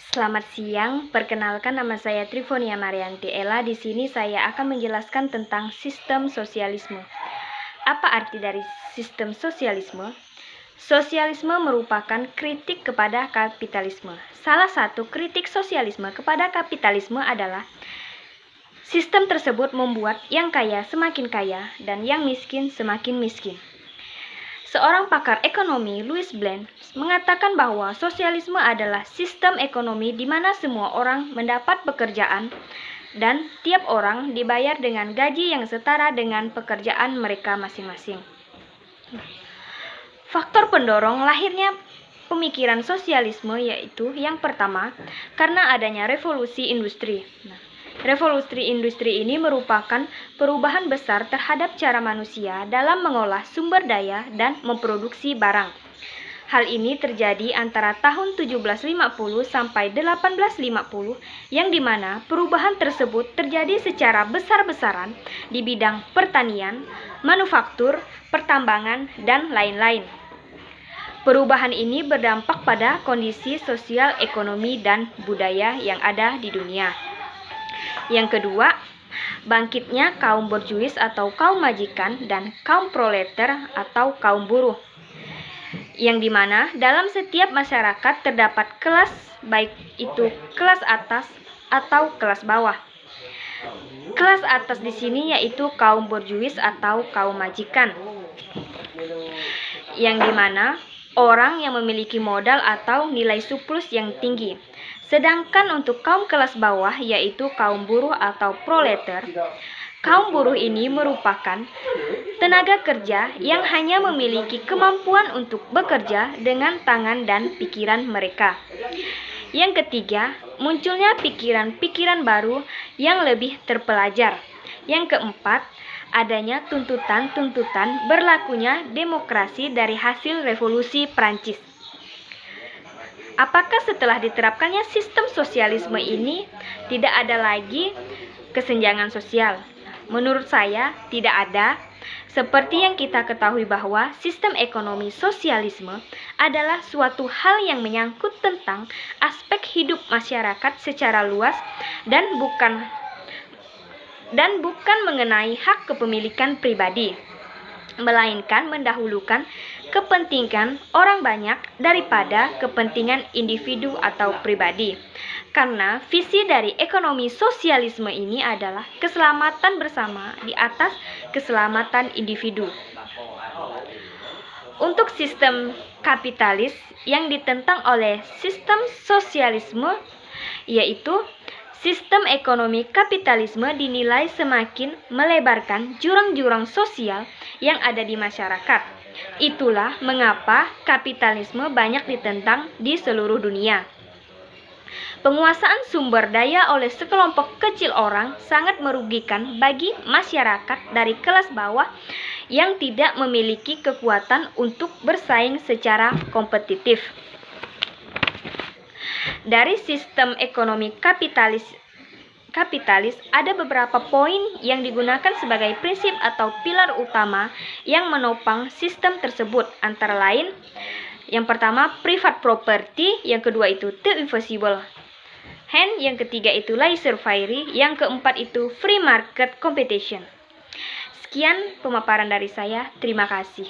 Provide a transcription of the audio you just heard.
Selamat siang, perkenalkan nama saya Trifonia Marianti Ella. Di sini saya akan menjelaskan tentang sistem sosialisme. Apa arti dari sistem sosialisme? Sosialisme merupakan kritik kepada kapitalisme. Salah satu kritik sosialisme kepada kapitalisme adalah sistem tersebut membuat yang kaya semakin kaya dan yang miskin semakin miskin. Seorang pakar ekonomi, Louis Blanc, mengatakan bahwa sosialisme adalah sistem ekonomi di mana semua orang mendapat pekerjaan dan tiap orang dibayar dengan gaji yang setara dengan pekerjaan mereka masing-masing. Faktor pendorong lahirnya pemikiran sosialisme yaitu yang pertama, karena adanya revolusi industri. Revolusi industri ini merupakan perubahan besar terhadap cara manusia dalam mengolah sumber daya dan memproduksi barang. Hal ini terjadi antara tahun 1750 sampai 1850, yang dimana perubahan tersebut terjadi secara besar-besaran di bidang pertanian, manufaktur, pertambangan, dan lain-lain. Perubahan ini berdampak pada kondisi sosial, ekonomi, dan budaya yang ada di dunia. Yang kedua, bangkitnya kaum borjuis atau kaum majikan dan kaum proleter atau kaum buruh, yang dimana dalam setiap masyarakat terdapat kelas, baik itu kelas atas atau kelas bawah. Kelas atas di sini yaitu kaum borjuis atau kaum majikan, yang dimana orang yang memiliki modal atau nilai surplus yang tinggi. Sedangkan untuk kaum kelas bawah yaitu kaum buruh atau proleter, kaum buruh ini merupakan tenaga kerja yang hanya memiliki kemampuan untuk bekerja dengan tangan dan pikiran mereka. Yang ketiga, munculnya pikiran-pikiran baru yang lebih terpelajar. Yang keempat, adanya tuntutan-tuntutan berlakunya demokrasi dari hasil revolusi Prancis. Apakah setelah diterapkannya sistem sosialisme ini tidak ada lagi kesenjangan sosial? Menurut saya tidak ada. Seperti yang kita ketahui bahwa sistem ekonomi sosialisme adalah suatu hal yang menyangkut tentang aspek hidup masyarakat secara luas dan bukan mengenai hak kepemilikan pribadi, melainkan mendahulukan kepentingan orang banyak daripada kepentingan individu atau pribadi. Karena visi dari ekonomi sosialisme ini adalah keselamatan bersama di atas keselamatan individu. Untuk sistem kapitalis yang ditentang oleh sistem sosialisme, yaitu sistem ekonomi kapitalisme dinilai semakin melebarkan jurang-jurang sosial yang ada di masyarakat. Itulah mengapa kapitalisme banyak ditentang di seluruh dunia. Penguasaan sumber daya oleh sekelompok kecil orang sangat merugikan bagi masyarakat dari kelas bawah yang tidak memiliki kekuatan untuk bersaing secara kompetitif. Dari sistem ekonomi kapitalis ada beberapa poin yang digunakan sebagai prinsip atau pilar utama yang menopang sistem tersebut, antara lain yang pertama private property, yang kedua itu the invisible hand, yang ketiga itu laissez-faire, yang keempat itu free market competition. Sekian pemaparan dari saya, terima kasih.